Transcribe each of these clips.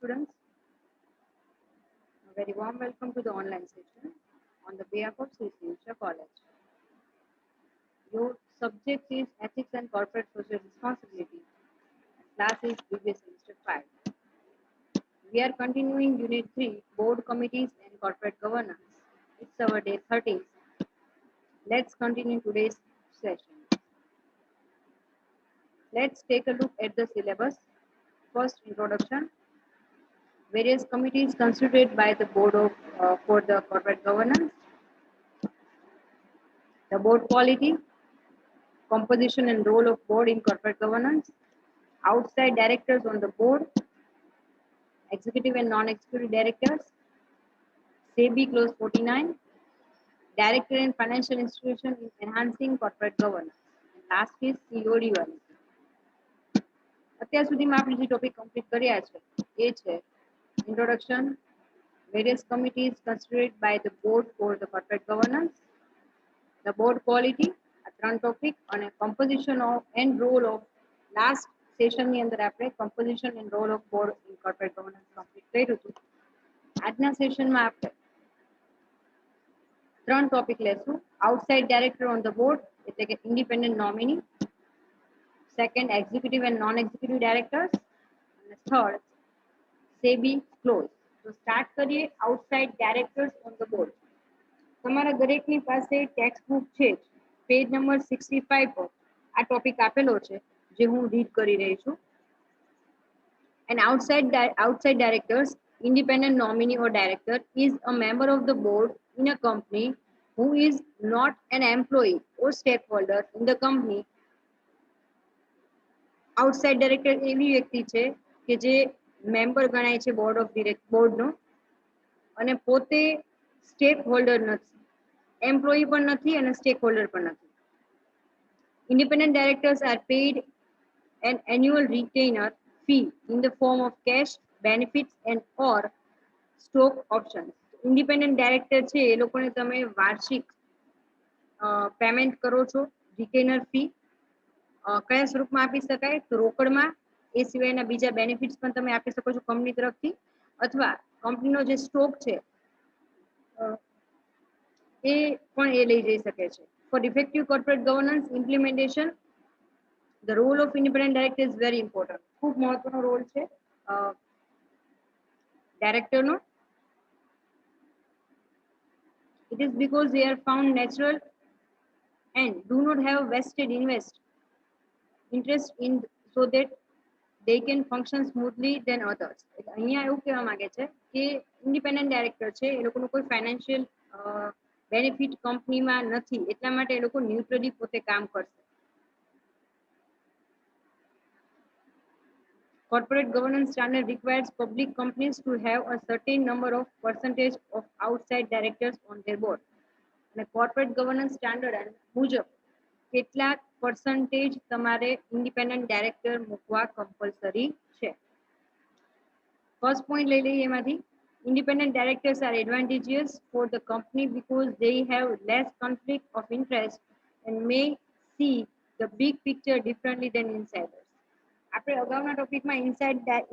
students, a very warm welcome to the online session on the behalf of Sri Usha College. Your subject is Ethics and Corporate Social Responsibility. Class is BBA Semester 5. We are continuing Unit 3, Board Committees and Corporate Governance. It's our day 13. Let's continue today's session. Let's take a look at the syllabus. First, introduction. Various committees constituted by the board of for the corporate governance, the board quality, composition and role of board in corporate governance, outside directors on the board, executive and non-executive directors, SEBI clause 49, director and financial institution in enhancing corporate governance. And last is COD one. અત્યાર સુધીમાં આપણે જે topic complete કર્યા છે એ છે introduction, various committees constituted by the board for the corporate governance, the board quality, આ ત્રણ topic, અને composition of and role of last session ની અંદર આપણે composition and role of board in corporate governance complete કર્યું હતું. આજના સેશનમાં આપણે ત્રણ ટોપિક લેશું. Outside director on the board એટલે કે independent nominee, second executive and non executive directors, અને થર્ડ SEBI ક્લોઝ. તો સ્ટાર્ટ કરીએ outside directors on the board. તમારા દરેકની પાસે ટેક્સ્ટ બુક છે, પેજ નંબર 65 પર આ ટોપિક આપેલો છે જે હું રીડ કરી રહી છું. An outside directors, independent nominee or director is a member of the board in a company who is not an employee or stakeholder in the company. Outside director એવી વ્યક્તિ છે કે જે મેમ્બર ગણાય છે બોર્ડનો અને પોતે સ્ટેક હોલ્ડર નથી, એમ્પ્લોયી પણ નથી અને સ્ટેક હોલ્ડર પણ નથી. Independent directors are paid an annual retainer fee in the form of cash, benefits and or stock options. Independent director છે એ લોકોને તમે વાર્ષિક પેમેન્ટ કરો છો, રિટેનર ફી કયા સ્વરૂપમાં આપી શકાય તો રોકડમાં, એ સિવાયના બીજા બેનિફિટ્સ પણ તમે આપી શકો છો કંપની તરફથી, અથવા કંપનીનો જે સ્ટોક છે એ પણ એ લઈ જઈ શકે છે. For effective corporate governance implementation, the role of independent director is very important. ખૂબ મહત્વનો રોલ છે ડાયરેક્ટરનો. It is because they are found natural and do not have vested interest in so that they can function smoothly than others. અહીંયા એવું કહેવા માંગે છે કે independent director છે એ લોકોનો કોઈ ફાઇનાન્શિયલ બેનિફિટ કંપનીમાં નથી, એટલા માટે એ લોકો ન્યુટ્રલી પોતે કામ કરશે. Corporate governance standard requires public companies to have a certain number of percentage of outside directors on their board. અને corporate governance standard મુજબ કેટલાક percentage તમારે independent director મૂકવા compulsory છે. First point લઈ લઈએ એમાંથી. Independent directors are advantageous for the company because they have less conflict of interest and may see the big picture differently than insiders. આપણે અગાઉના ટોપિકમાં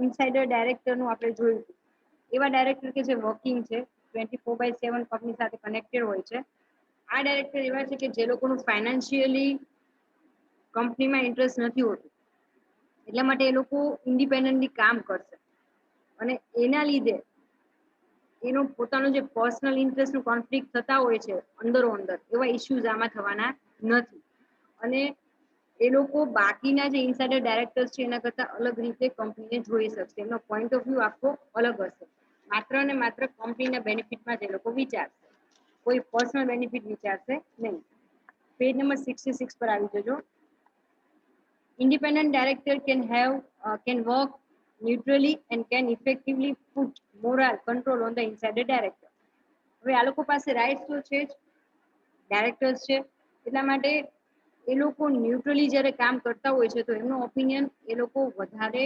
ઇનસાઇડર ડાયરેક્ટરનું આપણે જોયું હતું. એવા ડાયરેક્ટર કે જે વર્કિંગ છે, 24/7 કંપની સાથે કનેક્ટેડ હોય છે. આ ડાયરેક્ટર એવા છે કે જે લોકોનું ફાઇનાન્શિયલી કંપનીમાં ઇન્ટરેસ્ટ નથી હોતું, એટલા માટે એ લોકો ઇન્ડિપેન્ડન્ટલી કામ કરશે અને એના લીધે એનો પોતાનો જે પર્સનલ ઇન્ટરેસ્ટનું કોન્ફ્લિક્ટ થતા હોય છે અંદરો અંદર, એવા ઇશ્યુઝ આમાં થવાના નથી. અને એ લોકો બાકીના જે ઇનસાઇડર ડાયરેક્ટર્સ છે એના કરતાં અલગ રીતે કંપનીને જોઈ શકશે. એમનો પોઈન્ટ ઓફ વ્યૂ આખો અલગ હશે. માત્ર ને માત્ર કંપનીના બેનિફિટમાં જ એ લોકો વિચારશે, કોઈ પર્સનલ બેનિફિટ વિચારશે નહીં. પેજ નંબર 66 પર આવી જજો. Independent director can work neutrally and can effectively put moral control on the insider director. હવે આ લોકો પાસે રાઇટ્સ તો છે જ, ડાયરેક્ટર્સ છે, એટલા માટે એ લોકો ન્યુટ્રલી જ્યારે કામ કરતા હોય છે તો એમનો ઓપિનિયન એ લોકો વધારે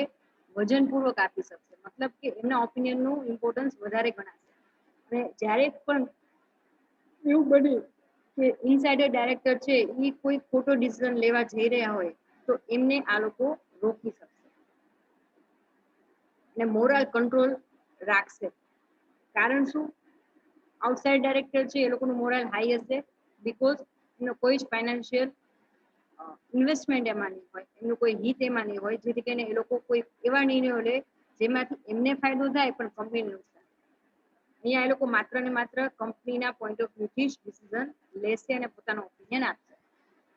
વજનપૂર્વક આપી શકશે. મતલબ કે એમના ઓપિનિયનનું ઇમ્પોર્ટન્સ વધારે ગણાશે. અને જ્યારે પણ એવું બને કે ઇનસાઇડર ડાયરેક્ટર છે એ કોઈ ખોટો ડિસિઝન લેવા જઈ રહ્યા હોય તો એમને આ લોકો રોકી શકશે. અને મોરલ કંટ્રોલ રાખશે. કારણ શું? આઉટસાઇડ ડાયરેક્ટર છે એ લોકોનું મોરલ હાઈ હશે, બીકોઝ એનો કોઈ જ ફાઇનાન્શિયલ ઇન્વેસ્ટમેન્ટ એમાં નહીં હોય, એમનું કોઈ હિત એમાં નહીં હોય, જેથી કરીને એ લોકો કોઈ એવા નિર્ણયો લે જેમાંથી એમને ફાયદો થાય પણ કંપનીને નુકસાન. અહીંયા એ લોકો માત્ર ને માત્ર કંપનીના પોઈન્ટ ઓફ વ્યૂથી જ ડિસિઝન લેશે અને પોતાનો ઓપિનિયન આપશે.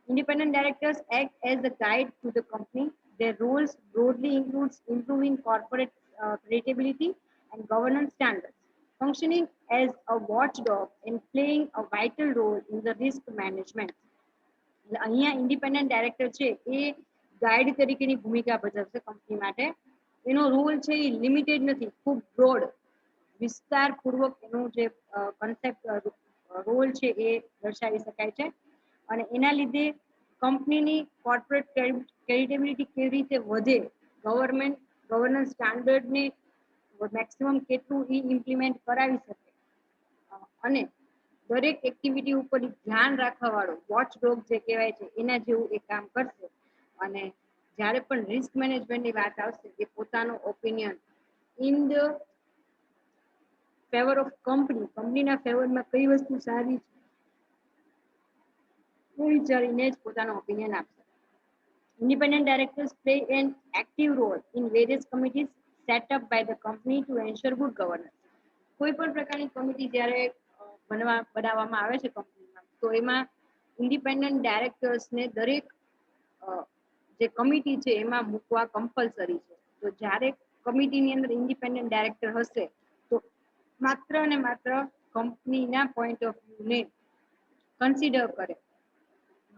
Independent directors act as a guide to the company. Their roles broadly includes improving corporate credibility and governance standards, functioning as a watchdog and playing a vital role in the risk management. અહીંયા independent director છે એ guide તરીકેની ભૂમિકા ભજવશે company માટે. એનો role છે એ limited નથી, ખૂબ બ્રોડ વિસ્તારપૂર્વક એનું જે કન્સેપ્ટ રોલ છે એ દર્શાવી શકાય છે. અને એના લીધે કંપનીની કોર્પોરેટ ક્રેડિબિલિટી કેવી રીતે વધે, ગવર્નન્સ સ્ટાન્ડર્ડને મેક્સિમમ કેટલું એ ઇમ્પ્લિમેન્ટ કરાવી શકે, અને દરેક એક્ટિવિટી ઉપર ધ્યાન રાખવા વાળો વોચ ડોગ જે કહેવાય છે એના જેવું એ કામ કરશે. અને જ્યારે પણ રિસ્ક મેનેજમેન્ટની વાત આવશે એ પોતાનો opinion in the favour of કંપનીના ફેવરમાં કઈ વસ્તુ સારી છે એ વિચારીને જ પોતાનો ઓપિનિયન આપશે. Independent directors play an active role in various committees set up by the company to ensure good governance. કોઈ પણ પ્રકારની કમિટી જ્યારે બનાવવામાં આવે છે કંપનીમાં, તો એમાં ઇન્ડિપેન્ડન્ટ ડાયરેક્ટર્સને દરેક જે કમિટી છે એમાં મૂકવા કમ્પલસરી છે. તો જ્યારે કમિટીની અંદર ઇન્ડિપેન્ડન્ટ ડાયરેક્ટર હશે તો માત્ર ને માત્ર કંપનીના પોઈન્ટ ઓફ વ્યૂને કન્સિડર કરે.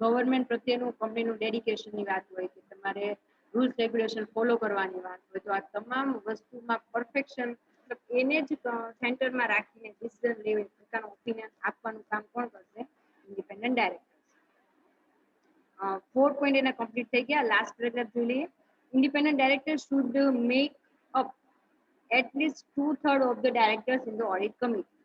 ગવર્મેન્ટ પ્રત્યેનું કંપનીનું ડેડિકેશનની વાત હોય કે તમારે રૂલ્સ રેગ્યુલેશન ફોલો કરવાની વાત હોય, તો આ તમામ વસ્તુમાં પરફેક્શન, એને જ સેન્ટરમાં રાખીને ડિસિઝન લેવી, પોતાનો ઓપિનિયન આપવાનું કામ કોણ કરશે? Independent director. 4 પોઈન્ટ એના કમ્પ્લીટ થઈ ગયા. લાસ્ટ પેરેગ્રાફ જોઈ લઈએ. Independent director should make up at least 2/3 of the directors in the audit committee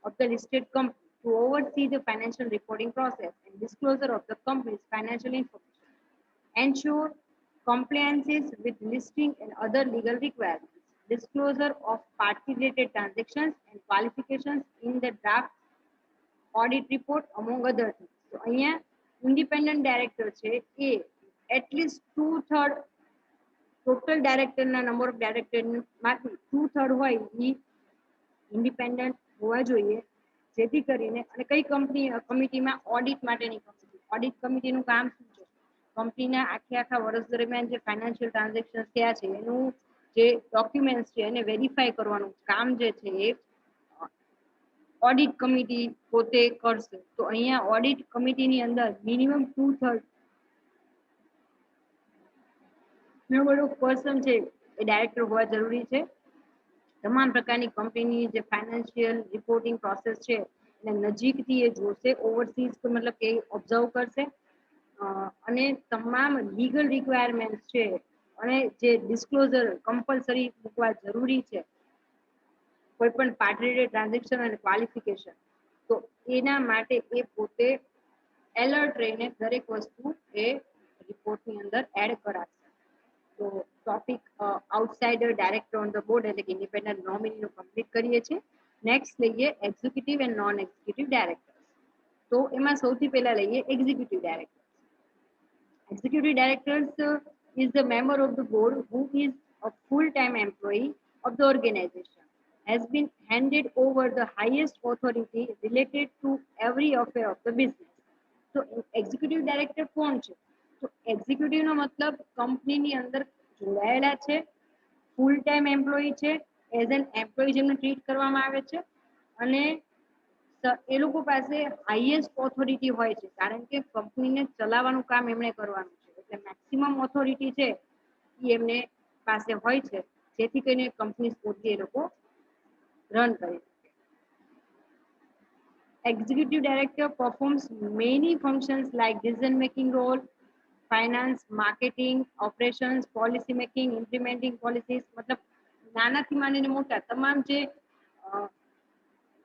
of the listed company to oversee the financial reporting process and disclosure of the company's financial information, ensure compliances with listing and other legal requirements, disclosure of party-related transactions and qualifications in the draft audit report, among other things. So અહીંયા independent director છે એ at least 2/3 total ડાયરેક્ટરના number of ડાયરેક્ટરમાંથી 2/3 હોય એ independent હોવા જોઈએ, જેથી કરીને અને કઈ કમિટીમાં audit માટેની કમિટી. ઓડિટ કમિટીનું કામ શું છે? કંપનીના આખા વર્ષ દરમિયાન જે ફાઇનાન્શિયલ ટ્રાન્ઝેક્શન થયા છે એનું જે ડોક્યુમેન્ટ્સ છે એને વેરીફાઈ કરવાનું કામ જે છે એ ઓડિટ કમિટી પોતે કરશે. તો અહીંયા ઓડિટ કમિટીની અંદર મિનિમમ 2/3 નંબર ઓફ પર્સન છે એ ડાયરેક્ટર હોવા જરૂરી છે. તમામ પ્રકારની કંપનીની જે ફાઇનાન્શિયલ રિપોર્ટિંગ પ્રોસેસ છે એને નજીકથી એ જોશે, ઓવરસીઝ મતલબ કે ઓબ્ઝર્વ કરશે, અને તમામ લીગલ રિક્વાયરમેન્ટ છે અને જે ડિસ્ક્લોઝર કમ્પલસરી મૂકવા જરૂરી છે કોઈ પણ પાર્ટી ટ્રાન્ઝેક્શન અને ક્વોલિફિકેશન, તો એના માટે એ પોતે એલર્ટ રહીને દરેક વસ્તુ એ રિપોર્ટની અંદર એડ કરાશે. તો topic outsider director on the board એટલે કે ઇન્ડિપેન્ડન્ટ નોમિનીનું કમ્પ્લીટ કરીએ છીએ. નેક્સ્ટ લઈએ executive and non executive director. તો એમાં સૌથી પહેલા લઈએ executive director. Executive directors is the member of the board who is a full-time employee of the organization, has been handed over the highest authority related to every affair of the business. So executive director કોણ છે? તો executive નો મતલબ કંપનીની અંદર જોડાયેલા છે, full time employee છે, as an employee જેમને ટ્રીટ કરવામાં આવે છે, અને એ લોકો પાસે હાઈએસ્ટ ઓથોરિટી હોય છે, કારણ કે કંપનીને ચલાવવાનું કામ એમણે કરવાનું છે, એટલે મેક્સિમમ ઓથોરિટી છે એ એમને પાસે હોય છે, જેથી કરીને કંપની સ્મૂથલી એ લોકો રન કરી શકે. Executive director performs many functions like decision making role, finance, marketing, operations, policy making, implementing policies. मतलब નાનાથી માંડીને મોટા તમામ જે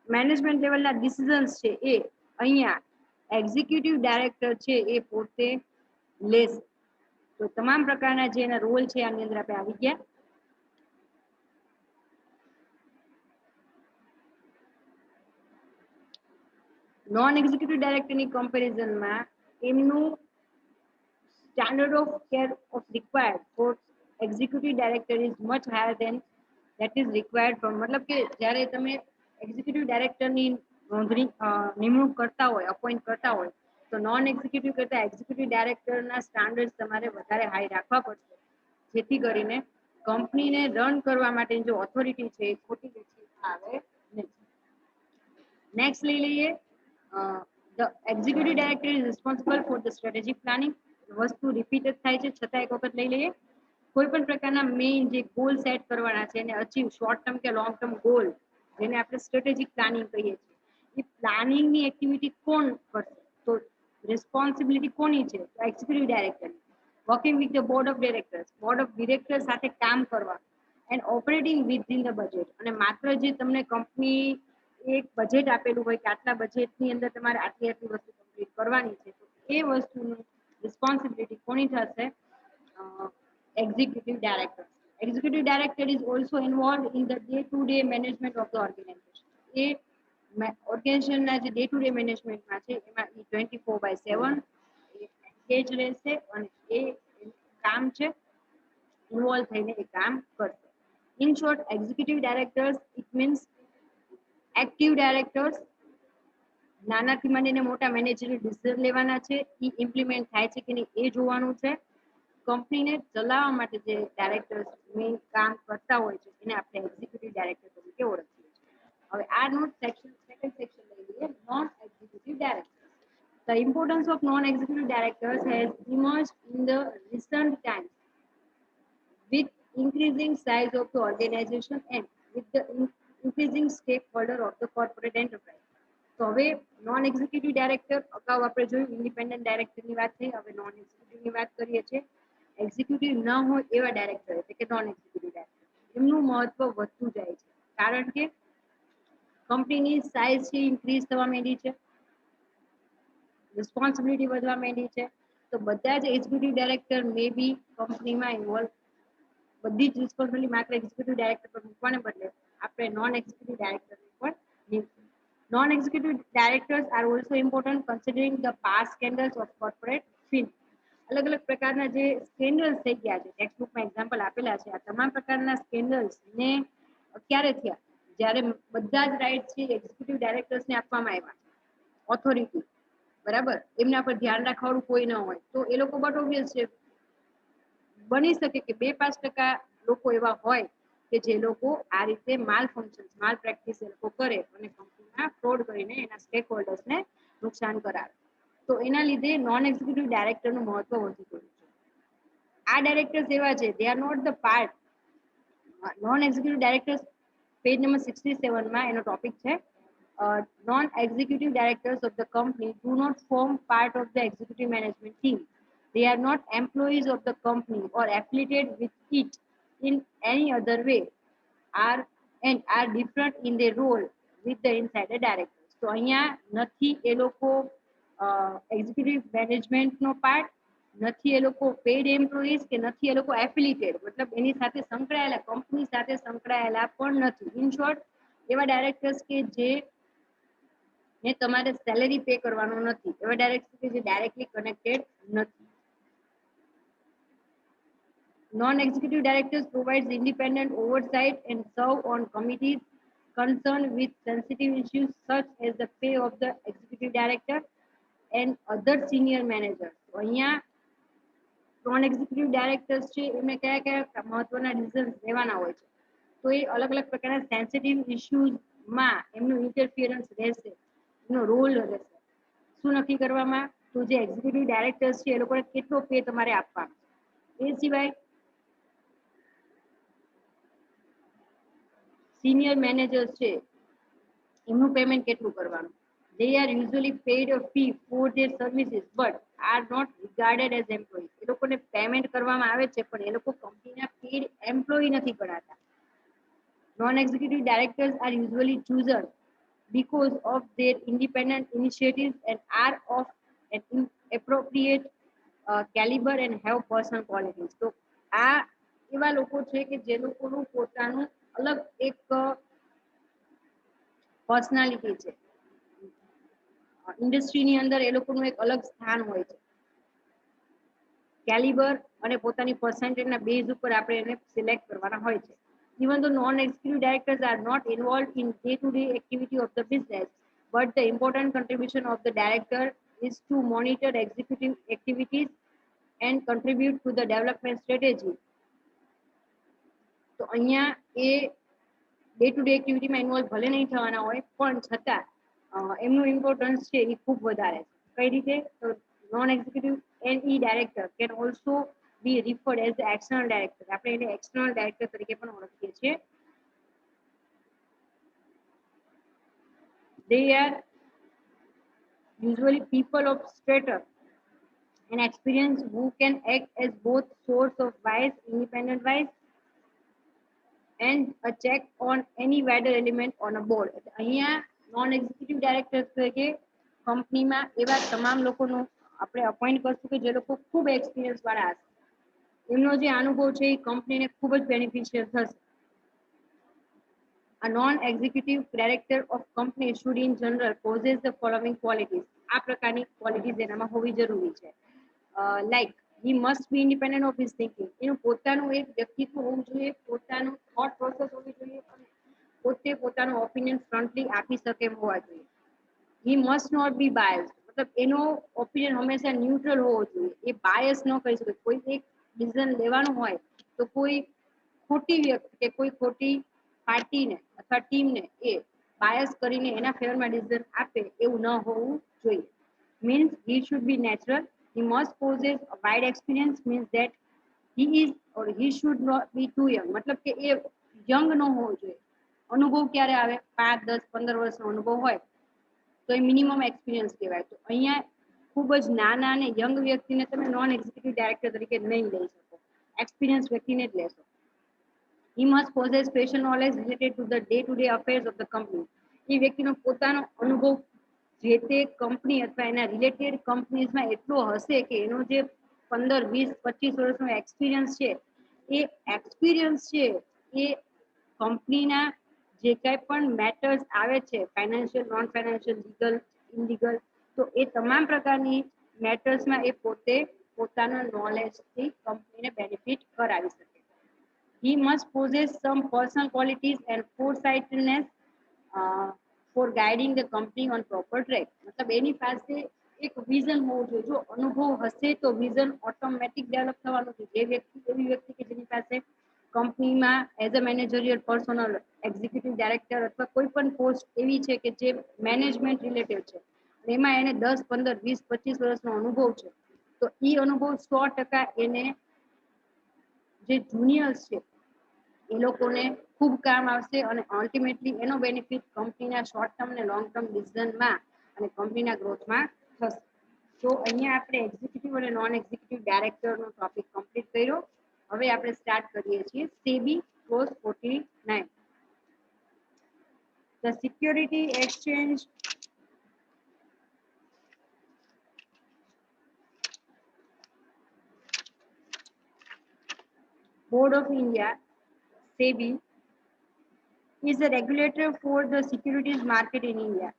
મેનેજમેન્ટ લેવલના ડિસિઝન્સ છે એ અહીંયા એક્ઝિક્યુટિવ ડાયરેક્ટર છે એ પોતે લેશે. તો તમામ પ્રકારના જે એના રોલ છે આની અંદર આપણે આવી ગયા. નોન એક્ઝિક્યુટિવ ડાયરેક્ટરની કમ્પેરિઝનમાં એમનું standard of care of required for executive director is much higher than that is required for મતલબ કે જ્યારે તમે એક્ઝિક્યુટિવ ડાયરેક્ટરની નોંધણી નિમણૂક કરતા હોય અપોઇન્ટ કરતા હોય તો નોન એક્ઝિક્યુટિવ કરતા એક્ઝિક્યુટિવ ડાયરેક્ટરના સ્ટાન્ડર્ડ તમારે વધારે હાઈ રાખવા પડશે જેથી કરીને કંપનીને રન કરવા માટેની જે ઓથોરિટી છે એ ખોટી વેચી આવે નહીં. નેક્સ્ટ લઈ લઈએ the executive director is responsible for the strategic planning. વસ્તુ રિપીટ જ થાય છે છતાં એક વખત લઈ લઈએ. કોઈ પણ પ્રકારના મેઇન જે ગોલ સેટ કરવાના છે અને અચીવ શોર્ટ ટર્મ કે લોંગ ટર્મ ગોલ જેને આપણે સ્ટ્રેટેજિક પ્લાનિંગ કહીએ છીએ એ પ્લાનિંગની એક્ટિવિટી કોણ કરશે તો રિસ્પોન્સિબિલિટી કોની છે એક્ઝિક્યુટિવ ડાયરેક્ટરની. Working with the board of directors board of director સાથે કામ કરવા and operating within the budget અને માત્ર જે તમને કંપની એક બજેટ આપેલું હોય કે આટલા બજેટની અંદર તમારે આટલી આટલી વસ્તુ કમ્પ્લીટ કરવાની છે તો એ વસ્તુનું responsibility કોની થશે executive director. Executive director is also involved in the day to day management of the organization. એ ઓર્ગેનાઇઝેશનના જે ડે ટુ ડે મેનેજમેન્ટમાં છે એમાં 24/7 એન્ગેજ રહેશે અને એ કામ છે ઇન્વોલ્વ થઈને એ કામ કરશે. In short executive directors it means active directors નાનાથી માંડીને મોટા મેનેજરિયલ ડિસિઝન લેવાના છે એ ઇમ્પ્લિમેન્ટ થાય છે કે નહીં એ જોવાનું છે. કંપનીને ચલાવવા માટે જે ડાયરેક્ટર્સ મેઇન કામ કરતા હોય છે એને આપણે એક્ઝિક્યુટિવ ડાયરેક્ટર તરીકે ઓળખીએ છીએ. હવે આ નોટ સેક્શન સેકન્ડ સેક્શન લઈ લઈએ non executive director. The importance of non-executive directors has emerged in the recent times with increasing size of the organization and with the increasing stakeholder of the corporate enterprise. તો હવે non executive director અગાઉ આપણે જોયું independent ડાયરેક્ટરની વાત થઈ હવે non એક્ઝિક્યુટિવની વાત કરીએ છીએ. એક્ઝિક્યુટિવ ન હોય એવા ડાયરેક્ટર એટલે કે નોન એક્ઝિક્યુટિવ ડાયરેક્ટર એમનું મહત્વ વધતું જાય છે કારણ કે કંપનીની સાઇઝ છે ઇન્ક્રીઝ થવા માંડી છે રિસ્પોન્સિબિલિટી વધવા માંડી છે તો બધા જ એક્ઝિક્યુટિવ ડાયરેક્ટર મે બી કંપનીમાં ઇન્વોલ્વ બધી જ રિસ્પોન્સિબિલિટી માત્ર એક્ઝિક્યુટિવ ડાયરેક્ટર પર મૂકવાને બદલે આપણે નોન એક્ઝિક્યુટિવ ડાયરેક્ટરને પણ મૂકીએ. Non-executive directors are also important considering the past scandals of corporate fin. અલગ અલગ પ્રકારના જે સ્કેન્ડલ્સ થઈ ગયા છે ટેક્સ્ટ બુકમાં એક્ઝામ્પલ આપેલા છે આ તમામ પ્રકારના સ્કેન્ડલ્સ ને ક્યારે થયા જ્યારે બધા જ રાઇટ્સ છે એક્ઝિક્યુટિવ ડાયરેક્ટર્સને આપવામાં આવ્યા ઓથોરિટી બરાબર એમના પર ધ્યાન રાખવાનું કોઈ ન હોય તો એ લોકો બટ ઓબ્વિયસ છે બની શકે કે 2-5% લોકો એવા હોય કે જે લોકો આ રીતે માલ ફંક્શન માલ પ્રેક્ટિસ એ લોકો કરે અને કંપનીમાં ફ્રોડ કરીને એના સ્ટેક હોલ્ડર્સને નુકસાન કરાવે તો એના લીધે નોન એક્ઝિક્યુટિવ ડાયરેક્ટરનું મહત્વ વધી ગયું છે. આ ડાયરેક્ટર્સ એવા છે they are not the part non executive directors page number 67 માં એનો ટોપિક છે non-executive directors of the company do not form part of the executive management team. They are not employees of the company or affiliated with it in any other way and are different in their role with the insider directors. તો અહીંયા નથી એ લોકો executive મેનેજમેન્ટનો part નથી એ લોકો pad employees કે નથી એ લોકો એફિલિટેડ મતલબ એની સાથે સંકળાયેલા કંપની સાથે સંકળાયેલા પણ નથી. ઇન શોર્ટ એવા ડાયરેક્ટર્સ કે જે ને તમારે સેલેરી પે કરવાનો નથી એવા ડાયરેક્ટર કે જે ડાયરેક્ટલી કનેક્ટેડ નથી. Non-executive directors provides independent oversight and serve on committees concerned with sensitive issues such as the pay of the executive director and other senior managers. તો અહીંયા નોન એક્ઝિક્યુટિવ ડાયરેક્ટર્સ છે એમને કયા કયા મહત્વના ડિસિઝન્સ લેવાના હોય છે તો એ અલગ અલગ પ્રકારના સેન્સિટિવ ઇશ્યુઝમાં એમનું ઇન્ટરફિયરન્સ રહેશે એનો રોલ રહેશે શું નક્કી કરવામાં તો જે એક્ઝિક્યુટિવ ડાયરેક્ટર્સ છે એ લોકોને કેટલો પે તમારે આપવાનો એ સિવાય સિનિયર મેનેજર્સ છે એમનું પેમેન્ટ કેટલું કરવાનું they are usually paid a fee for their services but are not regarded as employees. એ લોકોને પેમેન્ટ કરવામાં આવે છે પણ એ લોકો કંપનીના પેડ એમ્પ્લોયી નથી ગણાતા. Non executive directors are usually chosen because of their independent initiatives and are of an appropriate caliber and have personal qualities. તો આ એવા લોકો છે કે જે લોકોનું પોતાનું અલગ એક પર્સનાલિટી છે ઇન્ડસ્ટ્રીની અંદર એ લોકોનું એક અલગ સ્થાન હોય છે. કેલિબર અને પોતાની પર્સન્ટેજના બેઝ ઉપર આપણે એને સિલેક્ટ કરવાના હોય છે. Even though non-executive directors are not involved in day-to-day activity of the business, but the important contribution of the director is to monitor executive activities and contribute to the development strategy. તો અહીંયા એ day to day એક્ટિવિટીમાં involve ભલે નહીં થવાના હોય પણ છતાં એમનું importance છે એ ખૂબ વધારે છે. કઈ રીતે? તો non executive NE director can also B referred as the external director. આપણે એને એક્સટર્નલ ડાયરેક્ટર તરીકે પણ ઓળખીએ છીએ. They are usually people of stature and experience who can act as both source of wise, independent wise, and a check on any wider element on a board. અહીંયા non executive director તરીકે કંપનીમાં એવા તમામ લોકોનો આપણે appoint કરશું કે જે લોકો ખૂબ એક્સપિરિયન્સ વાળા હશે. એમનો જે અનુભવ છે એ કંપનીને ખૂબ જ બેનિફિશિયલ થશે. A non-executive director of company should in general possess the following qualities. આ પ્રકારની ક્વોલિટીઝ એનામાં હોવી જરૂરી છે. Like he must be independent of his thinking. એનું પોતાનું એક વ્યક્તિત્વ હોવું જોઈએ, પોતાનું થોટ પ્રોસેસ હોવી જોઈએ અને પોતે પોતાનો ઓપિનિયન ફ્રન્ટલી આપી શકે એમ હોવા જોઈએ. he must not be biased. મતલબ એનો ઓપિનિયન હંમેશા ન્યુટ્રલ હોવો જોઈએ. એ બાયસ ન કરી શકે. કોઈ એક ડિસિઝન લેવાનું હોય તો કોઈ ખોટી વ્યક્તિ કે કોઈ ખોટી પાર્ટીને અથવા ટીમને એ બાયસ કરીને એના ફેવરમાં ડિસિઝન આપે એવું ન હોવું જોઈએ. Means he should be natural. He must possess a wide experience, means that he is or he should not be too young. મતલબ કે એ યંગ ન હોવો જોઈએ. અનુભવ ક્યારે આવે? 5, 10, 15 વર્ષનો અનુભવ હોય તો એ મિનિમમ એક્સપિરિયન્સ કહેવાય. તો અહીંયા ખૂબ જ નાના અને યંગ વ્યક્તિને તમે નોન એક્ઝિક્યુટિવ ડાયરેક્ટર તરીકે નહીં લઈ શકો, એક્સપિરિયન્સ વ્યક્તિને જ લેશો. He must possess special knowledge related to the day-to-day affairs of the company. એ વ્યક્તિનો પોતાનો અનુભવ જે તે કંપની અથવા એના રિલેટેડ કંપનીઝમાં એટલો હશે કે એનો જે 15, 20, 25 વર્ષનો એક્સપિરિયન્સ છે એ એક્સપિરિયન્સ છે એ કંપનીના જે કાંઈ પણ મેટર્સ આવે છે, financial, non financial, legal, illegal, તો એ તમામ પ્રકારની મેટર્સમાં એ પોતે પોતાના નોલેજથી કંપનીને બેનિફિટ કરાવી શકે. He must possess some personal qualities and foresightedness for guiding the company on proper track. મતલબ એની પાસે એક વિઝન હોવું જોઈએ. જો અનુભવ હશે તો વિઝન ઓટોમેટિક ડેવલપ થવાનું છે. જે વ્યક્તિ એવી વ્યક્તિ કે જેની પાસે કંપનીમાં as a managerial personal executive director અથવા કોઈ પણ પોસ્ટ એવી છે કે જે મેનેજમેન્ટ રિલેટેડ છે, એમાં એને 10, 15, 20, 25 વર્ષનો અનુભવ છે, તો એ અનુભવ 100% એને જે જુનિયર્સ છે એ લોકોને ખૂબ કામ આવશે અને અલ્ટિમેટલી એનો બેનિફિટ કંપનીના શોર્ટ ટર્મ અને લોંગ ટર્મ ડિસિઝનમાં અને કંપનીના ગ્રોથમાં થશે. તો અહીંયા આપણે એક્ઝિક્યુટિવ અને નોન એક્ઝિક્યુટિવ ડાયરેક્ટરનો ટોપિક કમ્પ્લીટ કર્યો. હવે આપણે સ્ટાર્ટ કરીએ છીએ SEBI close 49. The Security Exchange Board of India, SEBI, is the regulator for the securities market in India.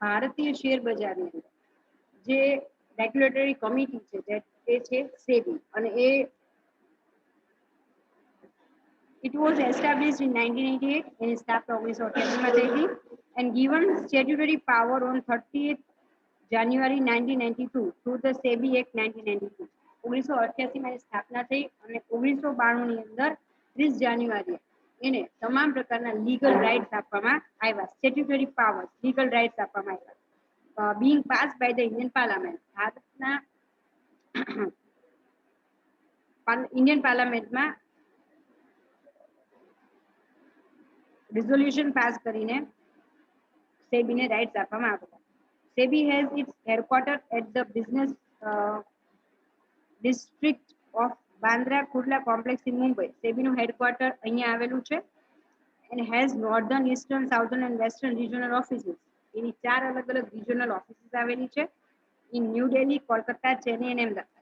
ભારતીય શેર બજારની અંદર જે રેગ્યુલેટરી કમિટી છે તે છે સેબી અને એ it was established in 1988 એની સ્થાપના 1988 માં થઈ હતી and given statutory power on 30th January 1992 through the SEBI Act 1992. 1988 માં સ્થાપના થઈ અને 1992 ની અંદર 30 જાન્યુઆરીએ એને તમામ પ્રકારના લીગલ રાઇટ્સ આપવામાં આવ્યા. સ્ટેટ્યુટરી પાવર્સ, લીગલ રાઇટ્સ આપવામાં આવ્યા. being passed by the Indian Parliament. ભારતના ઇન્ડિયન પાર્લામેન્ટમાં રિઝોલ્યુશન પાસ કરીને સેબીને રાઇટ્સ આપવામાં આવ્યા. SEBI has its headquarters at the business district of Bandra Kurla complex in Mumbai. SEBI નું હેડક્વાર્ટર અહીંયા આવેલું છે and has northern, eastern, southern and western regional offices. એની 4 અલગ-અલગ regional offices આવેલી છે in New Delhi, Kolkata, Chennai અને અમદાવાદ.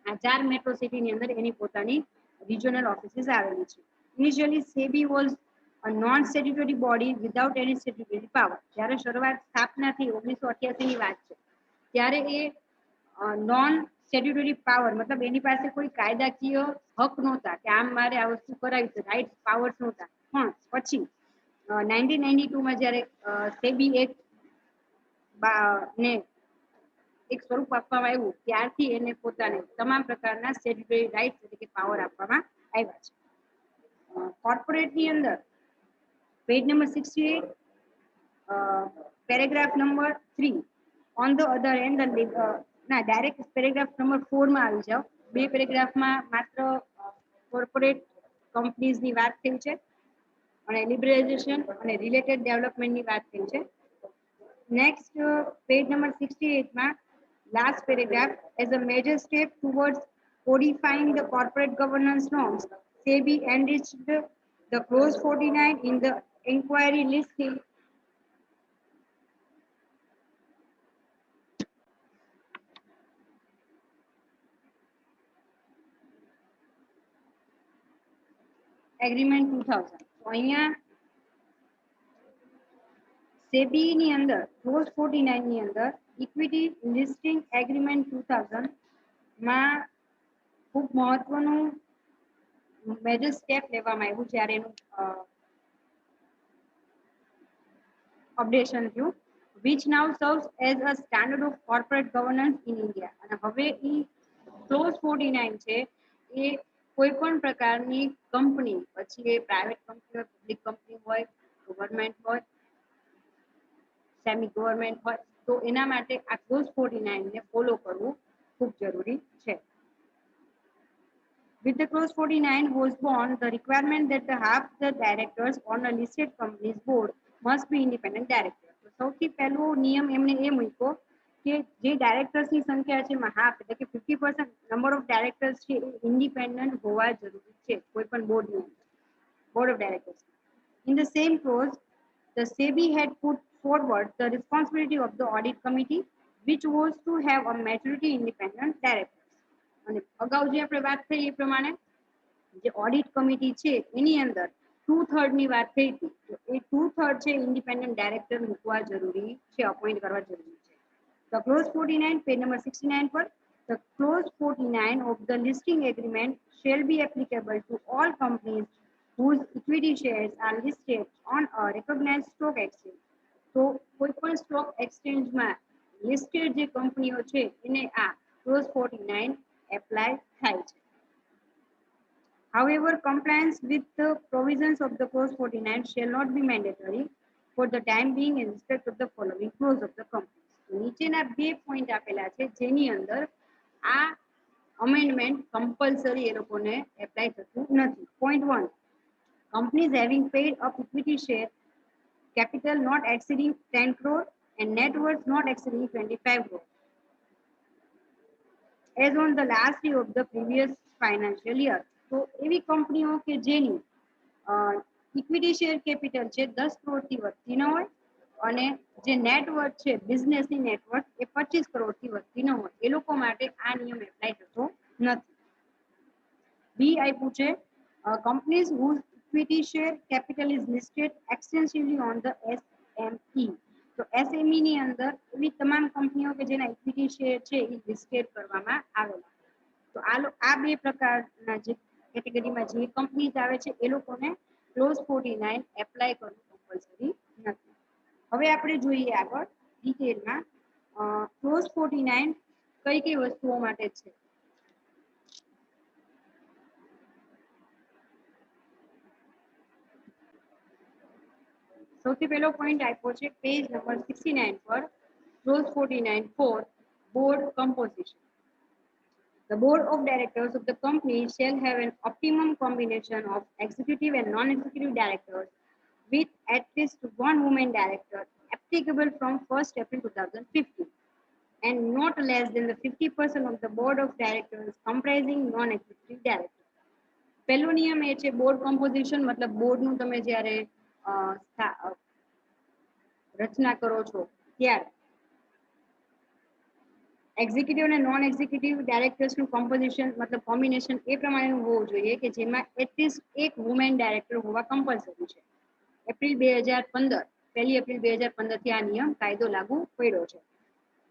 આ 4 મેટ્રો સિટીની અંદર એની પોતાની regional offices આવેલી છે. Initially SEBI was a non-statutory body without any statutory power. જ્યારે શરૂઆત સ્થાપના થઈ 1988 ની વાત છે ત્યારે એ નોન સ્ટેટ્યુટરી પાવર મતલબ એની પાસે કોઈ કાયદાકીય હક નહોતા કે આમ મારે આ વસ્તુ કરાવી છે, રાઇટ પાવર્સ નહોતા. પણ પછી 1992 માં જ્યારે સેબી એક ને એક સ્વરૂપ આપવામાં આવ્યું ત્યારથી એને પોતાને તમામ પ્રકારના સ્ટેટ્યુટરી રાઇટ્સ એટલે કે પાવર આપવામાં આવ્યા છે. કોર્પોરેટની અંદર page number 68 paragraph number 3 on the other and ના ડાયરેક્ટ પેરેગ્રાફ નંબર 4 માં આવી જાઓ. બે પેરેગ્રાફમાં માત્ર કોર્પોરેટ કંપનીઝની વાત થઈ છે અને લિબરલાઇઝેશન અને રિલેટેડ ડેવલપમેન્ટની વાત થઈ છે. નેક્સ્ટ પેજ નંબર 68 માં last paragraph as a major step towards codifying the corporate governance norms, SEBI enriched the clause 49 in the inquiry listing agreement 2000. તો અહીંયા SEBI ની અંદર clause 49 ની અંદર equity listing agreement 2000 માં ખૂબ મહત્વનું મેજર સ્ટેપ લેવામાં આવ્યું જ્યારે એનું અપડેશન થયું, which now serves as a standard of corporate governance in India. અને હવે ઈ ક્લોઝ 49 છે એ કોઈ પણ પ્રકારની કંપની, પછી એ પ્રાઇવેટ કંપની હોય, પબ્લિક કંપની હોય, ગવર્મેન્ટ હોય, સેમી ગવર્મેન્ટ હોય, તો એના માટે આ ક્લોઝ 49 ને ફોલો કરવું ખૂબ જરૂરી છે. With the clause 49 was born the requirement that the half the directors on a listed company's board must be independent directors. તો સૌથી પહેલો નિયમ એમને એ મૂક્યો કે જે ડાયરેક્ટર્સની સંખ્યા છે એમાં હાફ એટલે કે 50% નંબર ઓફ ડાયરેક્ટર્સ છે એ ઇન્ડિપેન્ડન્ટ હોવા જરૂરી છે કોઈ પણ બોર્ડની અંદર, board of directors. In the same clause, the SEBI had put forward the responsibility of the audit committee, which was to have a majority independent directors. અને અગાઉ જે આપણે વાત થઈ એ પ્રમાણે જે ઓડિટ કમિટી છે એની અંદર 2/3 ની વાત થઈ હતી, તો એ 2/3 છે ઇન્ડિપેન્ડન્ટ ડાયરેક્ટર મૂકવા જરૂરી છે, અપોઇન્ટ કરવા જરૂરી છે. The clause 49 પેજ નંબર 69 પર the clause 49 of the listing agreement shall be applicable to all companies whose equity shares are listed on a recognized stock exchange. તો કોઈ પણ સ્ટોક એક્સચેન્જમાં લિસ્ટેડ જે કંપનીઓ છે એને આ ક્લોઝ 49 apply થાય છે. However, compliance with the provisions of the clause 49 shall not be mandatory for the time being in respect of the following clause of the company. નીચેના બે પોઈન્ટ આપેલા છે જેની અંદર આ અમેન્ડમેન્ટ કમ્પલસરી એ લોકોને એપ્લાય થતું નથી. Point 1, companies having paid up equity share capital not exceeding 10 crore and net worth not exceeding 25 crore as on the last day of the previous financial year. તો એવી કંપનીઓ કે જેની equity share capital છે 10 કરોડથી વધતી ન હોય અને જે નેટવર્થ છે બિઝનેસની નેટવર્થ એ 25 કરોડથી વધતી ન હોય એ લોકો માટે આ નિયમ એપ્લાય થતો નથી. બી આપ્યું છે companies whose equity share capital is listed extensively on the SME. તો એસએમઈ ની અંદર એવી તમામ કંપનીઓ કે જેના ઇક્વિટી શેર છે એ લિસ્ટેડ કરવામાં આવેલા. તો આ બે પ્રકારના જે કેટેગરીમાં જે કંપનીઝ આવે છે એ લોકોને ક્લોઝ 49 એપ્લાય કરવું કમ્પલસરી નથી. હવે આપણે જોઈએ આગળ ડિટેલમાં ક્લોઝ 49 કઈ કઈ વસ્તુઓ માટે છે. સૌથી પહેલો પોઈન્ટ આપ્યો છે પેજ નંબર 69 પર clause 49 for board composition. The board of directors of the company shall have an optimum combination of executive and non-executive directors with at least one woman director applicable from 1st April 2015 and not less than the 50% of the board of directors comprising non-executive directors. પહેલો નિયમ એ છે board composition મતલબ બોર્ડનું તમે જ્યારે રચના કરો છો ત્યારે એક્ઝિક્યુટિવ અને નોન એક્ઝિક્યુટિવ ડાયરેક્ટર્સનું કમ્પોઝિશન મતલબ કોમ્બિનેશન એ પ્રમાણેનું હોવું જોઈએ કે જેમાં એટલીસ્ટ એક વુમેન ડાયરેક્ટર હોવા કમ્પલસરી છે. એપ્રિલ 2015 પહેલી એપ્રિલ 2015 થી આ નિયમ કાયદો લાગુ પડ્યો છે.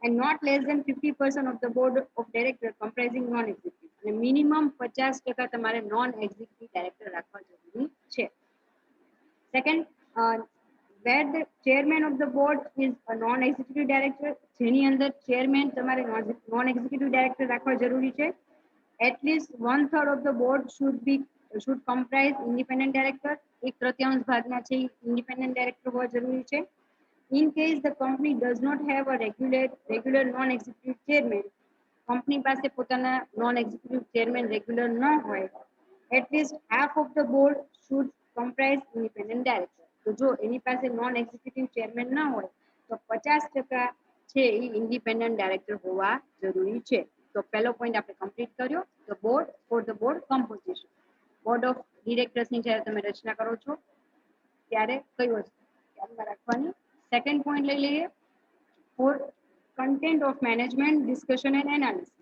and not less than 50% of the board of director comprising non-executive અને minimum 50% તમારે નોન એક્ઝિક્યુટિવ ડાયરેક્ટર રાખવા જરૂરી છે. Second, where the chairman of the board is a non-executive director, જેની અંદર ચેરમેન તમારે નોન એક્ઝિક્યુટિવ ડાયરેક્ટર રાખવા જરૂરી છે. at least 1/3 of the board should comprise independent director, એક તૃતીયાંશ ભાગના છે ઇન્ડિપેન્ડન્ટ ડાયરેક્ટર હોવા જરૂરી છે. in case the company does not have a regular non-executive chairman, company પાસે પોતાના નોન એક્ઝિક્યુટિવ ચેરમેન રેગ્યુલર ન હોય, at least half of the board should comprise independent director. તો જો એની પાસે નોન એક્ઝિક્યુટિવ ચેરમેન ન હોય તો 50% છે એ ઇન્ડિપેન્ડન્ટ ડાયરેક્ટર હોવા જરૂરી છે. તો પહેલો પોઈન્ટ આપણે કમ્પ્લીટ કર્યો, the board for the board composition. Board of ડિરેક્ટર્સની જ્યારે તમે રચના કરો છો ત્યારે કઈ વસ્તુ ધ્યાનમાં રાખવાની. સેકન્ડ પોઈન્ટ લઈ લઈએ, four content of management discussion and analysis.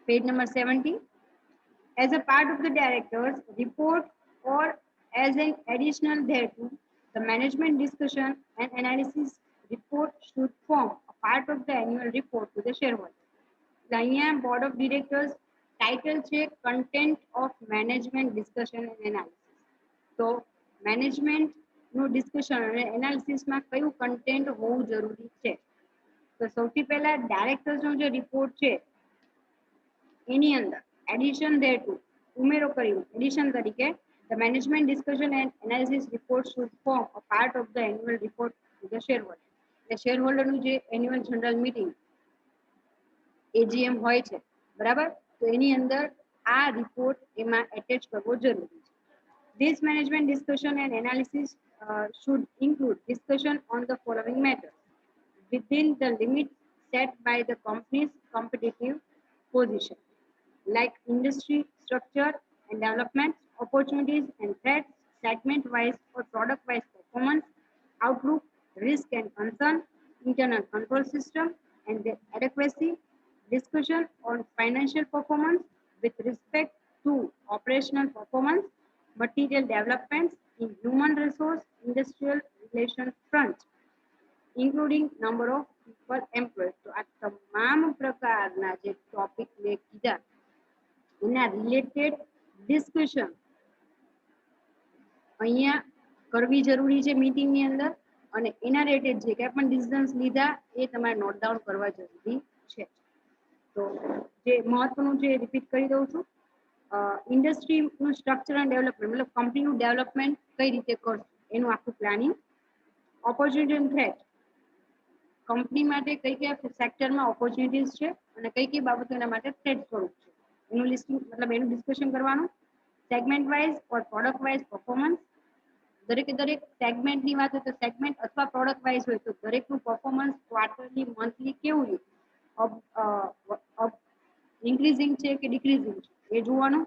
Page number 70. As a part of the directors report or as an additional thereto, the management discussion and analysis report should form a part of the annual report to the shareholders. અહીંયા board of directors title છે content of management discussion and analysis. તો management નું discussion અને એનાલિસિસમાં કયું content હોવું જરૂરી છે? તો સૌથી પહેલા ડાયરેક્ટર્સનો જે રિપોર્ટ છે એની અંદર એડિશન ધેરટુ ઉમેરો કરીને એડિશન તરીકે the management discussion and analysis report should form a part of the annual report to the shareholder. એટલે શેરહોલ્ડરનું જે એન્યુઅલ જનરલ મીટિંગ એજીએમ હોય છે બરાબર, તો એની અંદર આ રિપોર્ટ એમાં એટેચ કરવો જરૂરી છે. This management discussion and analysis should include discussion on the following matters within the limits set by the company's competitive position, like industry structure and development, opportunities and threats, segment-wise or product-wise performance, outlook, risk and concern, internal control system and their adequacy, discussion on financial performance with respect to operational performance, material developments in human resource industrial relations front, including number of people employed. તો આ તમામ પ્રકારના જે topic મેં કીધા એના related discussion અહીંયા કરવી જરૂરી છે મીટિંગની અંદર, અને એના રિલેટેડ જે કંઈ પણ ડિસિઝન્સ લીધા એ તમારે નોટ ડાઉન કરવા જરૂરી છે. તો જે મહત્વનું છે રિપીટ કરી દઉં છું, ઇન્ડસ્ટ્રીનું સ્ટ્રક્ચર એન્ડ ડેવલપમેન્ટ મતલબ કંપનીનું ડેવલપમેન્ટ કઈ રીતે કરશું એનું આખું planning, opportunity and threat company માટે કઈ કયા સેક્ટરમાં ઓપોર્ચ્યુનિટીઝ છે અને કઈ કઈ બાબતો એના માટે થ્રેટ સ્વરૂપ છે એનું લિસ્ટિંગ મતલબ એનું ડિસ્કશન કરવાનું. સેગમેન્ટ વાઇઝ ઓર પ્રોડક્ટ વાઇઝ પરફોર્મન્સ, દરેકે દરેક સેગમેન્ટની વાત હોય તો સેગમેન્ટ અથવા પ્રોડક્ટ વાઇઝ હોય તો દરેકનું પરફોર્મન્સ ક્વાર્ટરલી મંથલી કેવું રહ્યું, ઇન્ક્રીઝિંગ છે કે ડિક્રીઝિંગ છે એ જોવાનું.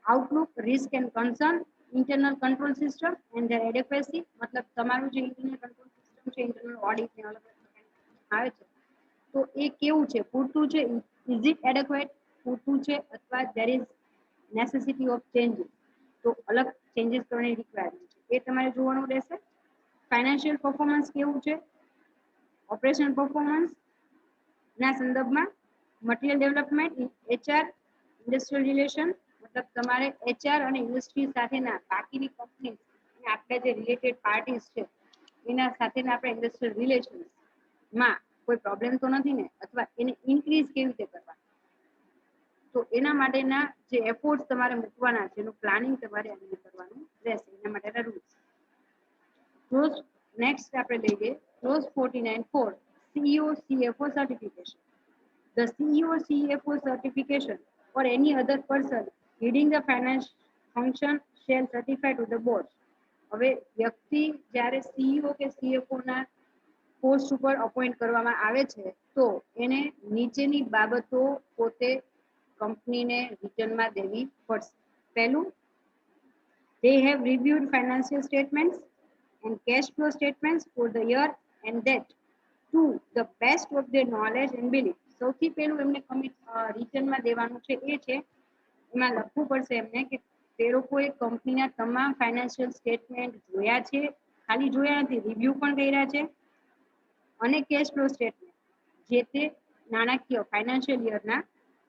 Outlook, risk and concern, internal control system and their adequacy મતલબ તમારું જે ઇન્ટરનલ કંટ્રોલ સિસ્ટમ છે, ઇન્ટરનલ ઓડિટ ને અલગ આવે છે તો એ કેવું છે, પૂરતું છે, ઇઝ ઇટ એડેક્વેટ, પૂરતું છે અથવા there is necessity of changes, તો અલગ ચેન્જીસ કરવાની રિક્વાયરમેન્ટ છે એ તમારે જોવાનું રહેશે. ફાઇનાન્શિયલ પરફોર્મન્સ કેવું છે, ઓપરેશનલ પરફોર્મન્સ ના સંદર્ભમાં material development, HR, industrial relation મતલબ તમારે એચઆર અને ઇન્ડસ્ટ્રી સાથેના બાકીની કંપની અને આપણે જે રિલેટેડ પાર્ટીઝ છે એના સાથેના આપણે ઇન્ડસ્ટ્રીયલ રિલેશન્સમાં કોઈ પ્રોબ્લેમ તો નથી ને, અથવા એને ઇન્ક્રીઝ કેવી રીતે કરવા, તો એના માટેના જે એફોર્ટ્સ તમારે મૂકવાના છે એનું પ્લાનિંગ તમારે અંદર કરવાનું રહેશે, એના માટેના રૂલ્સ. ક્લોઝ નેક્સ્ટ આપણે લઈએ close 49(4) CEO CFO certification. The CEO CFO certification or any other person leading the finance function shall certify to the board. હવે વ્યક્તિ જ્યારે CEO કે CFO ના પોસ્ટ ઉપર અપોઇન્ટ કરવામાં આવે છે તો એને નીચેની બાબતો પોતે કંપનીને રિટર્નમાં દેવી પડશે. પહેલું, they have reviewed financial statements and cash flow statements for the year and that to the best of their knowledge and belief. સૌથી પહેલું એમને રિટર્નમાં દેવાનું છે એ છે એમાં લખવું પડશે એમને કે તે લોકોએ કંપનીના તમામ ફાઇનાન્શિયલ સ્ટેટમેન્ટ જોયા છે, ખાલી જોયા નથી, રિવ્યુ પણ કર્યા છે, અને કેશ ફ્લો સ્ટેટમેન્ટ જે તે નાણાકીય ફાઇનાન્શિયલ યરના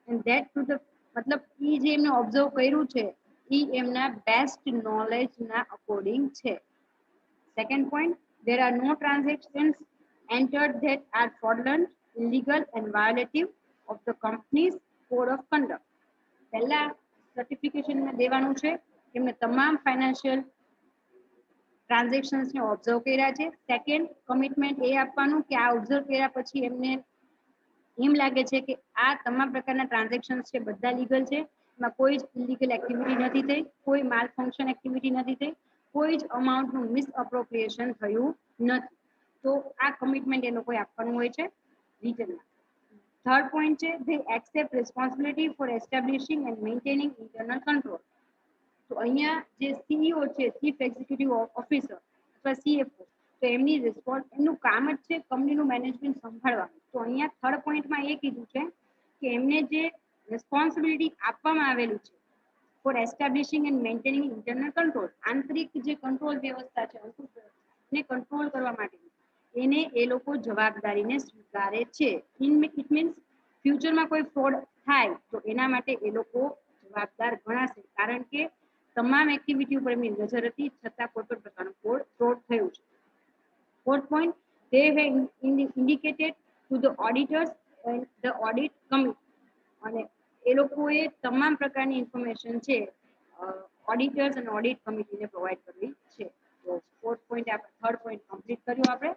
એન્ડ ધેટ ટુ ધ મતલબ ઈ જે એમને ઓબ્ઝર્વ કર્યું છે ઈ એમના બેસ્ટ નોલેજના અકોર્ડિંગ છે. Second point, there are no transactions entered that are fraudulent, illegal and violative of the company's code of conduct. પહેલા સર્ટિફિકેશનમાં દેવાનું છે કે એમને તમામ ફાઇનાન્શિયલ ટ્રાન્ઝેક્શન્સને ઓબ્ઝર્વ કર્યા છે. સેકન્ડ, કમિટમેન્ટ એ આપવાનું કે આ ઓબ્ઝર્વ કર્યા પછી એમને એમ લાગે છે કે આ તમામ પ્રકારના ટ્રાન્ઝેક્શન્સ છે બધા લીગલ છે, એમાં કોઈ જ ઇલીગલ એક્ટિવિટી નથી થઈ, કોઈ માલ ફંક્શન એક્ટિવિટી નથી થઈ, કોઈ જ અમાઉન્ટનું મિસઅપ્રોપ્રિએશન થયું નથી. તો આ કમિટમેન્ટ એ લોકોએ આપવાનું હોય છે રિટર્નમાં. થર્ડ પોઈન્ટ છે they accept responsibility for establishing and maintaining internal control. તો અહીંયા જે સીઈઓ છે ચીફ એક્ઝિક્યુટિવ ઓફિસર અથવા સીએફઓ, તો એમનું કામ જ છે કંપનીનું મેનેજમેન્ટ સંભાળવાનું. તો અહીંયા થર્ડ પોઈન્ટમાં એ કીધું છે કે એમને જે રિસ્પોન્સિબિલિટી આપવામાં આવેલું છે for establishing and maintaining internal control, આંતરિક જે કંટ્રોલ વ્યવસ્થા છે ને કંટ્રોલ કરવા માટે એને એ લોકો જવાબદારીને સ્વીકારે છે. ઇટ મીન્સ ફ્યુચરમાં કોઈ ફ્રોડ થાય તો એના માટે એ લોકો જવાબદાર ગણાશે, કારણ કે તમામ એક્ટિવિટી ઉપર એમની નજર હતી છતાં કોઈ પણ પ્રકારનું ફ્રોડ થયું છે. Fourth point, they have indicated to the auditors and the audit committee, અને એ લોકોએ તમામ પ્રકારની ઇન્ફોર્મેશન છે ઓડિટર્સ અને ઓડિટ કમિટીને પ્રોવાઈડ કરવી છે. તો ફોર્થ પોઈન્ટ આપણે થર્ડ પોઈન્ટ કમ્પ્લીટ કર્યું. આપણે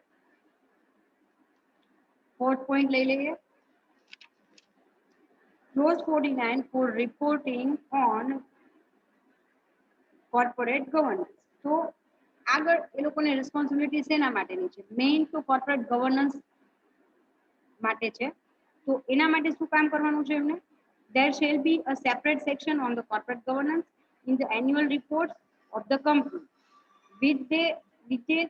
ફોર્થ પોઈન્ટ લઈ લઈએ, close 49 for reporting on corporate governance. તો આગળ એ લોકોને રિસ્પોન્સિબિલિટી શેના માટેની છે? મેઇન તો કોર્પોરેટ ગવર્નન્સ માટે છે. તો એના માટે શું કામ કરવાનું છે એમને? There shall be a separate section on the corporate governance in the annual reports of the company with a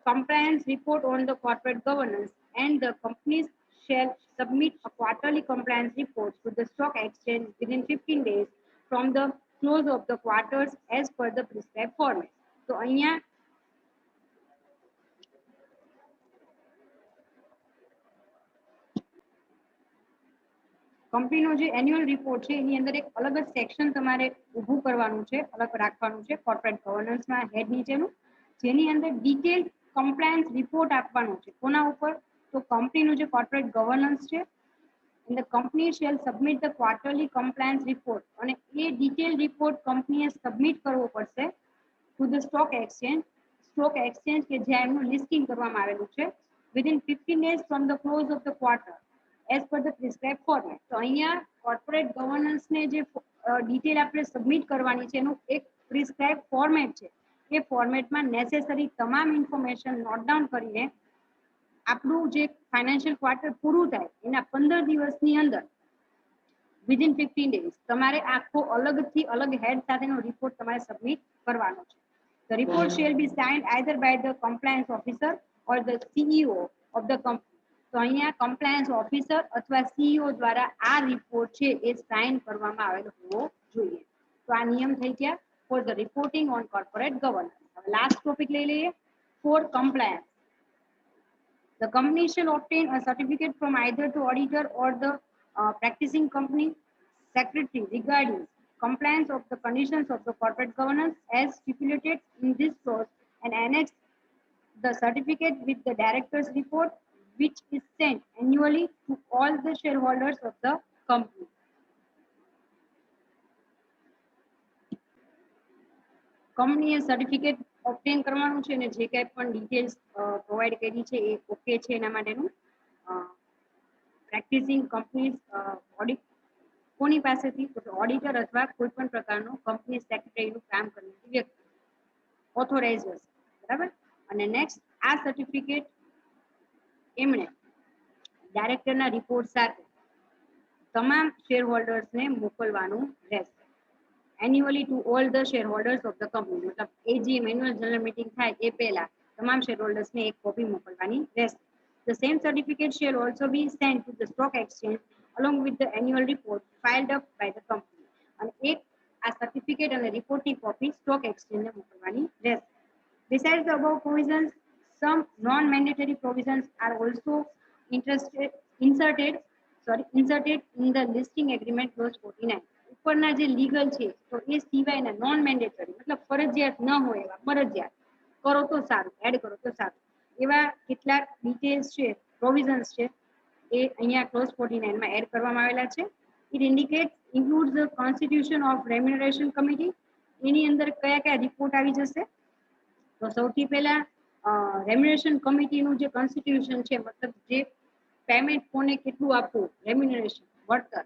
compliance report on the corporate governance, and the companies shall submit a quarterly compliance report to the stock exchange within 15 days from the close of the quarters as per the prescribed format. તો અહીંયા કંપનીનો જે annual report છે એની અંદર એક અલગ જ section તમારે ઊભું કરવાનું છે, અલગ રાખવાનું છે કોર્પોરેટ ગવર્નન્સના હેડ નીચેનું, જેની અંદર ડિટેલ કમ્પ્લાયન્સ રિપોર્ટ આપવાનો છે. કોના ઉપર? તો કંપનીનું જે કોર્પોરેટ ગવર્નન્સ છે and the company shall submit the quarterly compliance report, અને એ ડિટેલ રિપોર્ટ કંપનીએ સબમિટ કરવો પડશે to the stock exchange કે જ્યાં એમનું લિસ્ટિંગ કરવામાં આવેલું છે within 15 days from the close of the quarter as per the prescribed format. તો અહીંયા કોર્પોરેટ ગવર્નન્સને જે ડિટેલ આપણે સબમિટ કરવાની છે એનું એક પ્રિસ્ક્રાઇબ ફોર્મેટ છે. એ ફોર્મેટમાં નેસેસરી તમામ ઇન્ફોર્મેશન નોટ ડાઉન કરીને આપણું જે ફાઇનાન્શિયલ ક્વાર્ટર પૂરું થાય એના 15 દિવસની અંદર વિધિન 15 ડેઝ તમારે આખો અલગથી અલગ હેડ સાથેનો રિપોર્ટ તમારે સબમિટ કરવાનો છે. The report shall be signed either by the compliance officer or the CEO of the company. તો અહીંયા કમ્પ્લાયન્સ ઓફિસર અથવા સીઈઓ દ્વારા આ રિપોર્ટ છે એ સાઇન કરવામાં આવેલો હોવો જોઈએ. તો આ નિયમ થઈ ગયા for the reporting on corporate governance. હવે લાસ્ટ ટોપિક લઈ લઈએ, for compliance. The company shall obtain a certificate from either the auditor or the practicing company secretary regarding compliance of the conditions of the corporate governance as stipulated in this clause, and annex the certificate with the director's report, which is sent annually to all the shareholders of the company. કંપનીએ certificate ઓબ્ટેન કરવાનું છે અને જે કંઈ પણ details provide કરી છે એ okay છે એના માટેનું. પ્રેક્ટિસિંગ કંપનીઝ ઓડિટ કોની પાસેથી? તો ઓડિટર અથવા કોઈ પણ પ્રકારનો કંપની સેક્રેટરીનું કામ કરનારી વ્યક્તિ ઓથોરાઇઝ હશે, બરાબર. અને નેક્સ્ટ આ સર્ટિફિકેટ એમણે ડાયરેક્ટરના રિપોર્ટ સાથે તમામ શેર હોલ્ડર્સને મોકલવાનું રહેશે annually to all the share holders of the company. મતલબ એજીએમ એન્યુઅલ જનરલ મીટિંગ થાય એ પહેલા તમામ શેર હોલ્ડર્સને એક કોપી મોકલવાની રહેશે. The same certificate shall also be sent to the stock exchange along with the annual report filed up by the company. અને એક આ સર્ટિફિકેટ અને રિપોર્ટની કોપી સ્ટોક એક્સચેન્જને મોકલવાની રહેશે. Besides the above provisions, some non-mandatory provisions are also inserted in the listing agreement clause 49. ઉપરના જે legal છે તો એ સિવાયના નોન મેન્ડેટરી મતલબ ફરજિયાત ન હોય એવા મરજિયાત કરો તો સારું, એડ કરો તો સારું એવા કેટલાક ડિટેલ્સ છે, પ્રોવિઝન્સ છે એ અહીંયા ક્લોઝ 49 માં એડ કરવામાં આવેલા છે. It indicates includes the constitution of remuneration committee. એની અંદર કયા કયા રિપોર્ટ આવી જશે તો સૌથી પહેલા રેમ્યુનરેશન કમિટીનું જે કોન્સ્ટિટ્યુશન છે મતલબ જે પેમેન્ટ કોને કેટલું આપવું રેમ્યુનરેશન વળતર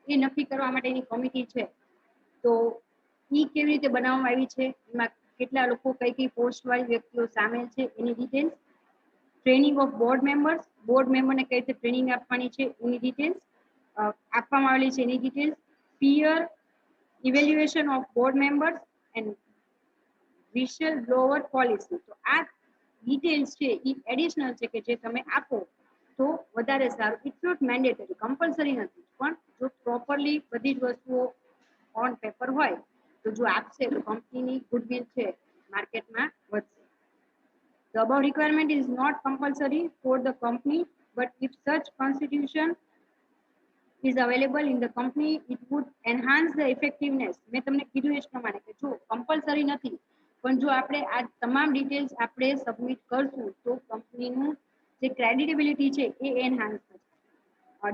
એ નક્કી કરવા માટેની કમિટી છે. તો એ કેવી રીતે બનાવવામાં આવી છે, એમાં કેટલા લોકો કઈ કઈ પોસ્ટ વાળી વ્યક્તિઓ સામેલ છે એની ડિટેલ્સ, ટ્રેનિંગ ઓફ બોર્ડ મેમ્બરને કઈ રીતે ટ્રેનિંગ આપવાની છે એની ડિટેલ્સ આપવામાં આવેલી છે એની details, peer evaluation of board members and whistle blower policy. તો આ ડિટેલ્સ છે એ એડિશનલ છે કે જે તમે આપો તો વધારે સારું. ઇટ્સ નોટ મેન્ડેટરી, કમ્પલસરી નથી, પણ જો પ્રોપરલી બધી જ વસ્તુઓ ઓન પેપર હોય તો જો આપશે તો કંપનીની ગુડવિલ છે માર્કેટમાં વધશે. The above requirement is not compulsory for the company, but if such constitution is available in the company, it would enhance the effectiveness. મેં તમને કીધું એ જ પ્રમાણે કે જો કમ્પલસરી નથી પણ જો આપણે આ તમામ ડિટેલ્સ આપણે સબમિટ કરશું તો કંપનીનું જે ક્રેડિટેબિલિટી છે એ એનહાન્સ થશે.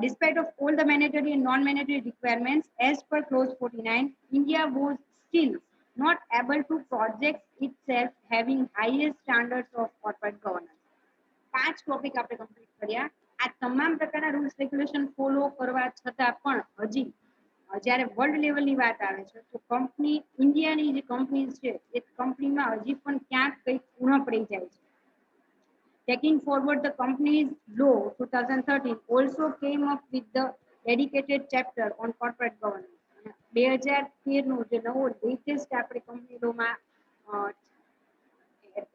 Despite of all the mandatory and non-mandatory requirements as per clause 49, India was still not able to project itself having highest standards of corporate governance. 5 topic આપણે કમ્પ્લીટ કર્યા. આ તમામ પ્રકારના રૂલ્સ રેગ્યુલેશન ફોલો કરવા છતાં પણ હજી જ્યારે વર્લ્ડ લેવલની વાત આવે છે તો કંપની ઇન્ડિયાની જે કંપનીઝ છે એ કંપનીમાં હજી પણ ક્યાંક કંઈક પૂર્ણ પડી જાય છે. Taking forward the company's law 2013 also came up with the dedicated chapter on corporate governance. 2013 નો જે નવો લેટેસ્ટ આપણે કંપની લોમાં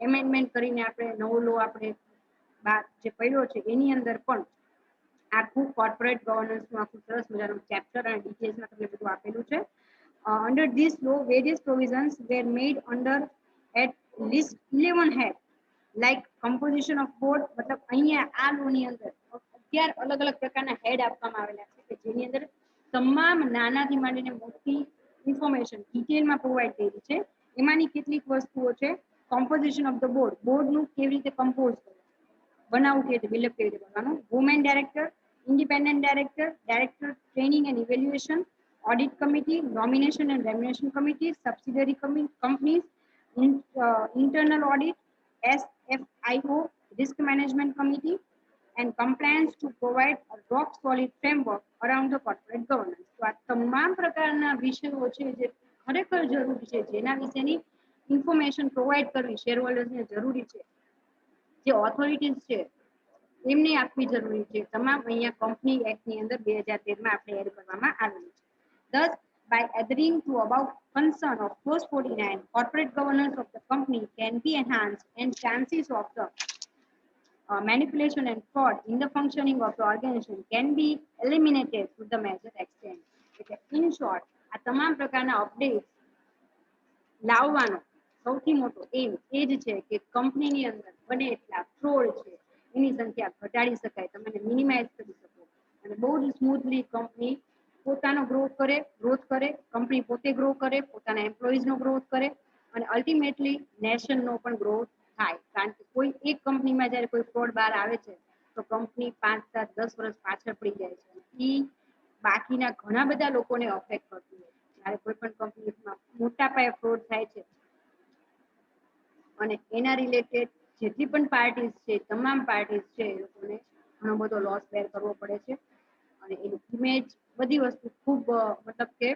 એમેન્ડમેન્ટ કરીને આપણે નવો લો આપણે જે પડ્યો છે એની અંદર પણ આખું કોર્પોરેટ ગવર્નન્સનું આખું સરસ મજાનું ચેપ્ટર અને ડિટેલ્સમાં તમને બધું આપેલું છે. Under this law, various provisions were made under at least 11 heads like composition of board. મતલબ અહીંયા આ લોની અંદર 11 અલગ અલગ પ્રકારના હેડ આપવામાં આવેલા છે કે જેની અંદર તમામ નાનાથી માંડીને મોટી ઇન્ફોર્મેશન ડિટેલમાં પ્રોવાઈડ કરી છે. એમાંની કેટલીક વસ્તુઓ છે કોમ્પોઝિશન ઓફ ધ બોર્ડ, બોર્ડનું કેવી રીતે કમ્પોઝ કરવું, બનાવવું કેવી રીતે, બિલ્ડઅપ કેવી રીતે કરવાનું, women director, independent director, director training and evaluation, audit committee, nomination and remuneration committee, subsidiary companies, internal audit, SFIO, risk management committee, and compliance to provide a rock solid framework around the corporate governance. તો આ તમામ પ્રકારના વિષયો છે જે ખરેખર જરૂરી છે, જેના વિશેની ઇન્ફોર્મેશન પ્રોવાઈડ કરવી શેર હોલ્ડર્સને જરૂરી છે, જે ઓથોરિટીઝ છે એમને આપવી જરૂરી છે. તમામ અહીંયા કંપની એક્ટની અંદર 2013 માં આપણે એડ કરવામાં આવેલું છે. Thus, by adhering to above concern of clause 49, corporate governance of the company can be enhanced and chances of the manipulation and fraud in the functioning of the organization can be eliminated to the major extent. In short, આ તમામ પ્રકારના update લાવવાનો સૌથી મોટો એમ એ જ છે કે કંપનીની અંદર બને એટલા ફ્રોડ છે એની સંખ્યા ઘટાડી શકાય, તમે મિનિમાઇઝ કરી શકો અને બહુ જ સ્મૂથલી કંપની પોતાનો ગ્રોથ કરે, કંપની પોતે ગ્રો કરે, પોતાના એમ્પ્લોઈઝનો ગ્રોથ કરે અને અલ્ટિમેટલી નેશનનો પણ ગ્રોથ થાય. કારણ કે કોઈ એક કંપનીમાં જ્યારે કોઈ ફ્રોડ બહાર આવે છે તો કંપની 5, 7, 10 વર્ષ પાછળ પડી જાય છે. એ બાકીના ઘણા બધા લોકોને અફેક્ટ કરતું હોય. જ્યારે કોઈ પણ કંપનીમાં મોટા પાયે ફ્રોડ થાય છે અને એના રિલેટેડ જેટલી પણ પાર્ટીઝ છે તમામ પાર્ટીઝ છે એ લોકોને ઘણો બધો લોસ બેર કરવો પડે છે અને એની ઇમેજ બધી વસ્તુ ખૂબ મતલબ કે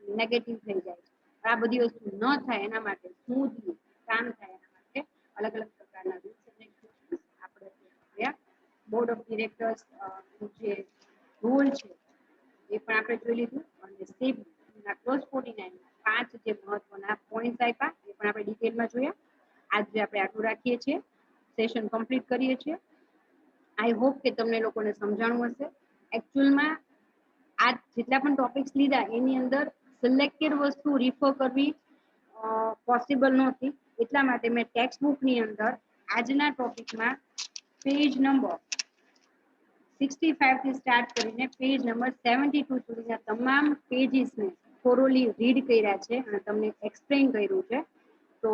નેગેટિવ થઈ જાય છે. આ બધી વસ્તુ ન થાય એના માટે સ્મૂથલી કામ થાય એના માટે અલગ અલગ પ્રકારના રૂલ્સ અને રેગ્યુલેશન્સ આપણે જોયા. બોર્ડ ઓફ ડિરેક્ટર્સ જે રૂલ છે એ પણ આપણે જોઈ લીધું અને સેબીના ક્લોઝ 49 5 જે મહત્વના પોઈન્ટ્સ આપ્યા એ પણ આપણે ડિટેલમાં જોયા. આજે આપણે આટલું રાખીએ છીએ, સેશન કમ્પ્લીટ કરીએ છીએ. આઈ હોપ કે તમને લોકોને સમજાણું હશે. એકચ્યુઅલમાં આ જેટલા પણ ટોપિક્સ લીધા એની અંદર સિલેક્ટેડ વસ્તુ રિફર કરવી પોસિબલ નહોતી, એટલા માટે મેં ટેક્સ્ટ બુકની અંદર આજના ટોપિકમાં પેજ નંબર 65 થી સ્ટાર્ટ કરીને પેજ નંબર 72 સુધીના તમામ પેજીસને થોરોલી રીડ કર્યા છે અને તમને એક્સપ્લેન કર્યું છે. તો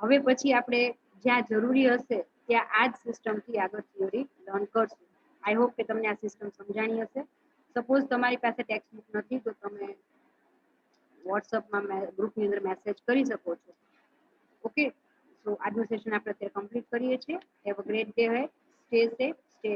હવે પછી આપણે જ્યાં જરૂરી હશે ત્યાં આ જ સિસ્ટમથી આગળ થિયરી લર્ન કરશું. આઈ હોપ કે તમને આ સિસ્ટમ સમજાણી હશે. સપોઝ તમારી પાસે ટેક્સ્ટ બુક નથી તો તમે વોટ્સઅપમાં ગ્રુપની અંદર મેસેજ કરી શકો છો. ઓકે, સો આજનું સેશન આપણે અત્યારે કમ્પ્લીટ કરીએ છીએ. Have a great day. Stay safe, stay